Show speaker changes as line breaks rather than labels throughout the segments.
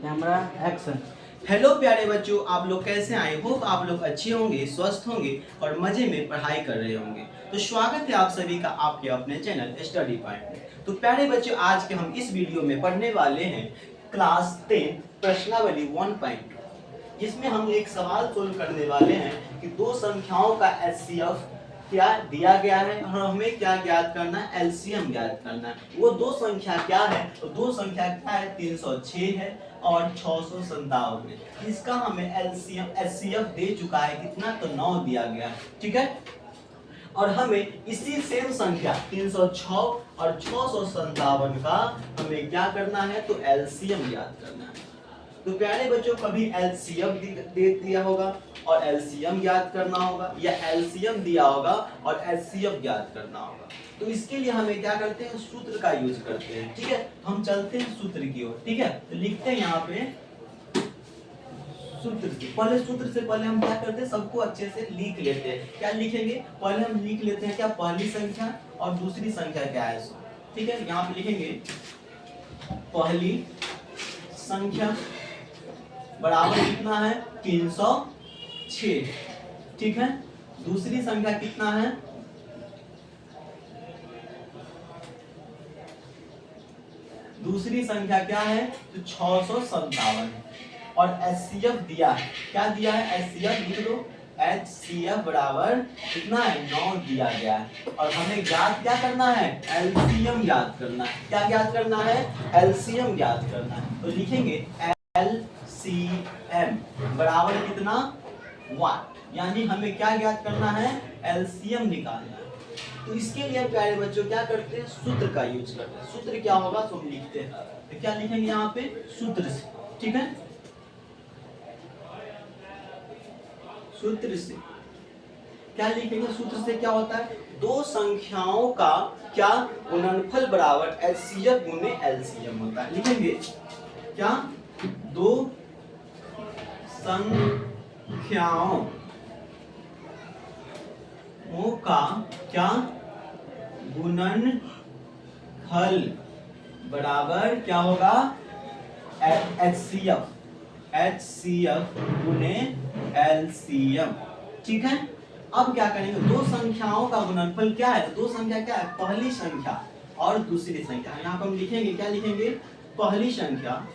Camera action.
Hello प्यारे बच्चों, आप लोग कैसे आए? होप आप लोग अच्छे होंगे, स्वस्थ होंगे और मजे में पढ़ाई कर रहे होंगे। तो स्वागत है आप सभी का आपके अपने चैनल स्टडी पॉइंट में। तो प्यारे बच्चों, आज के हम इस वीडियो में पढ़ने वाले हैं क्लास 10 प्रश्नावली 1.2, जिसमें हम एक सवाल सोल्व करने वाले हैं कि दो संख्याओं का एचसीएफ क्या दिया गया है और हमें क्या ज्ञात करना है, एलसीएम ज्ञात करना है। वो दो संख्या क्या है? तो दो संख्या क्या है? 306 है और 657 है। इसका हमें एलसीएम एचसीएफ दे चुका है कितना? तो 9 दिया गया है। ठीक है, और हमें इसी सेम संख्या 306 और 657 का हमें क्या करना है? तो एलसीएम ज्ञात करना है। तो प्यारे बच्चों, कभी एलसीएम दे दिया होगा और एलसीएम ज्ञात करना होगा, या एलसीएम दिया होगा और एचसीएफ ज्ञात करना होगा। तो इसके लिए हमें क्या करते हैं? सूत्र का यूज करते हैं। ठीक है, तो हम चलते हैं सूत्र की ओर। ठीक है, तो लिखते हैं यहाँ पे सूत्र से पहले हम क्या करते हैं? सबको अच्छे से लिख लेते हैं। क्या लिखेंगे? पहले हम लिख लेते हैं क्या? पहली संख्या और दूसरी संख्या क्या है सो। ठीक है, यहाँ पे लिखेंगे पहली संख्या बराबर कितना है? 306। ठीक है, दूसरी संख्या कितना है? दूसरी संख्या क्या है? तो 657 है। और एचसीएफ दिया है, क्या दिया है? एचसीएफ लिख लो, एचसीएफ बराबर कितना है? 9 दिया गया है। और हमें ज्ञात क्या करना है? एलसीएम ज्ञात करना है। क्या ज्ञात करना है? एलसीएम ज्ञात करना है। तो लिखेंगे एलसीएम बराबर कितना? 1। यानी हमें क्या ज्ञात करना है? एलसीएम निकालना है। तो इसके लिए प्यारे बच्चों क्या करते हैं? सूत्र का यूज करते हैं। सूत्र क्या होगा तो हम लिखते हैं। तो क्या लिखेंगे यहाँ पे? सूत्र से। ठीक है, सूत्र से क्या लिखेंगे? सूत्र से क्या होता है? दो संख्याओं का क्या गुणनफल बराबर एचसीएफ गुने एलसीएम होता है। लिखेंगे क्या? दो संख्याओं का क्या गुणनफल बराबर क्या होगा? एचसीएफ गुने एलसीएम। ठीक है, अब क्या करेंगे? दो संख्याओं का गुणनफल क्या है? तो दो संख्या क्या है? पहली संख्या और दूसरी संख्या। यहाँ पर हम लिखेंगे, क्या लिखेंगे? पहली संख्या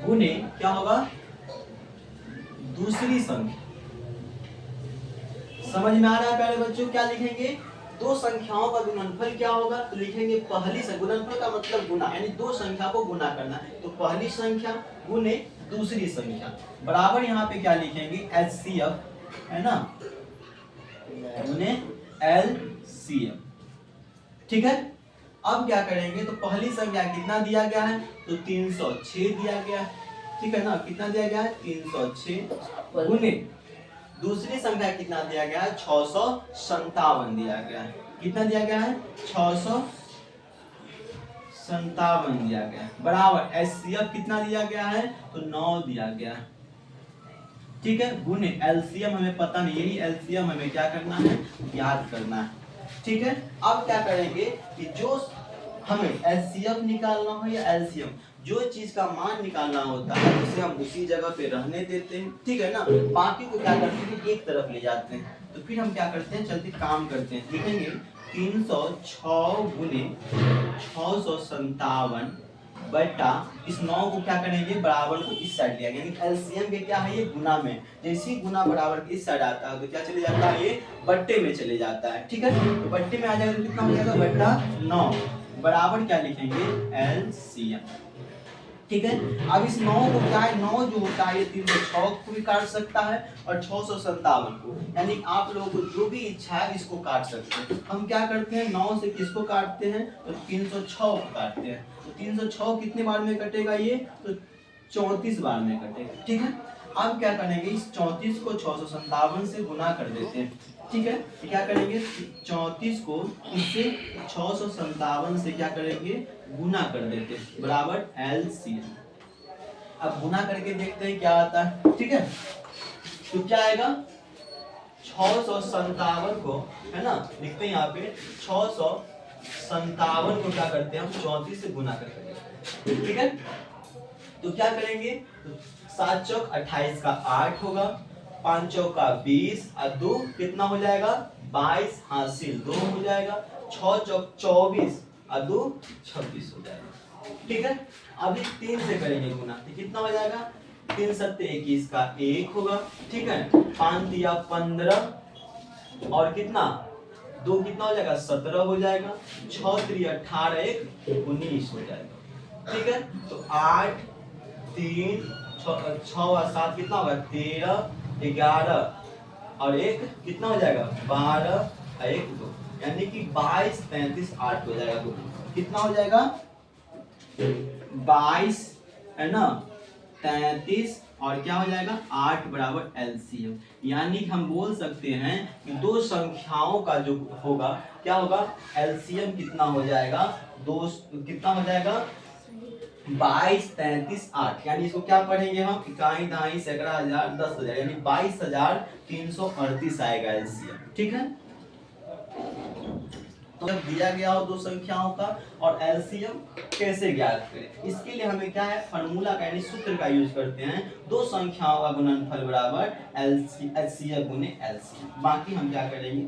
गुने क्या होगा? दूसरी संख्या। समझ में आ रहा है प्यारे बच्चों? क्या लिखेंगे? दो संख्याओं का गुणनफल क्या होगा? तो लिखेंगे पहली संख्या। गुणनफल का मतलब गुना, यानी दो संख्या को गुना करना है। तो पहली संख्या गुने दूसरी संख्या बराबर यहाँ पे क्या लिखेंगे? एचसीएफ, है ना, गुने एलसीएम। ठीक है, अब क्या करेंगे? तो पहली संख्या कितना दिया गया है? तो 306 दिया गया है। ठीक है ना, कितना दिया गया है? 306 गुने दूसरी संख्या कितना दिया गया है? 657 दिया गया है। कितना दिया गया है? 657 दिया गया है बराबर एचसीएफ कितना दिया गया है? तो 9 दिया गया है। ठीक है, गुने एलसीएम हमें पता नहीं, यही एलसीएम हमें क्या करना है? याद करना है। ठीक है, अब क्या करेंगे कि जो हमें एचसीएफ निकालना हो या एलसीएम, जो चीज का मान निकालना होता है उसे हम उसी जगह पे रहने देते हैं। ठीक है ना, बाकी को क्या करते हैं? एक तरफ ले जाते हैं। तो फिर हम क्या करते हैं? चलते काम करते हैं। लिखेंगे 306 गुने 657 बटा इस 9 को क्या करेंगे? बराबर को इस साइड लिया, यानी एलसीएम के क्या है? ये गुना में। जैसे ही गुना बराबर के इस साइड आता है तो क्या चले जाता है? ये बट्टे में चले जाता है। ठीक है, तो बट्टे में आ जाएगा तो कितना हो जाएगा? बट्टा 9 बराबर क्या लिखेंगे? एलसीएम। ठीक है, अब इस 9 को क्या है? 9 जो होता है ये 306 को भी काट सकता है और 657 को, यानी आप लोगों को जो भी इच्छा है इसको काट सकते हैं। हम क्या करते हैं? 9 से किसको काटते हैं? तो 306 को काटते हैं। तो 306 कितने बार में कटेगा? ये तो 34 बार में कटेगा। ठीक है, अब क्या करेंगे? इस 34 को 657 से गुना कर देते हैं। ठीक है, क्या करेंगे? 34 को इससे 657 से क्या करेंगे? गुना कर देते हैं बराबर एलसीएम। अब गुना करके देखते हैं क्या आता है। ठीक है, तो क्या आएगा? 657 को, है ना, लिखते हैं यहाँ पे 600 57 को क्या करते हैं हम 34 से गुना करते हैं, ठीक है। तो क्या करेंगे, तो 7 चौक 28 का 8 होगा, 5 चौक का 20 और 2 कितना हो जाएगा 22 हासिल 2 हो जाएगा, 6 चौक 24 और 2 26 हो जाएगा, ठीक है। अभी 3 से करेंगे गुना तो कितना हो जाएगा, 3 सत्ते 21 का 1 होगा, ठीक है। 5 दिया 15 और कितना 2 कितना हो जाएगा 17 हो जाएगा, 6 3 18 1 19 हो जाएगा, ठीक है। तो 8 3 6 और 7 कितना होगा 13 11 और 1 कितना हो जाएगा 12 और 1 2, यानी कि 22 33 8 हो जाएगा। तो कितना हो जाएगा 22 है ना 33 और क्या हो जाएगा 8 बराबर एलसीएम, यानी कि हम बोल सकते हैं कि दो संख्याओं का जो होगा क्या होगा एलसीएम कितना हो जाएगा, दो कितना हो जाएगा 22 33 8, यानी इसको क्या पढ़ेंगे हम इकाई दाई सैकड़ा हजार 10,000, यानी 22,338 आएगा एलसीएम, ठीक है। तो जब दिया गया हो दो संख्याओं का और एलसीएम कैसे ज्ञात करें, इसके लिए हमें क्या है फार्मूला का यानी सूत्र का यूज करते हैं, दो संख्याओं का गुणनफल बराबर एलसीएम गुने एलसीएम। बाकी हम क्या करेंगे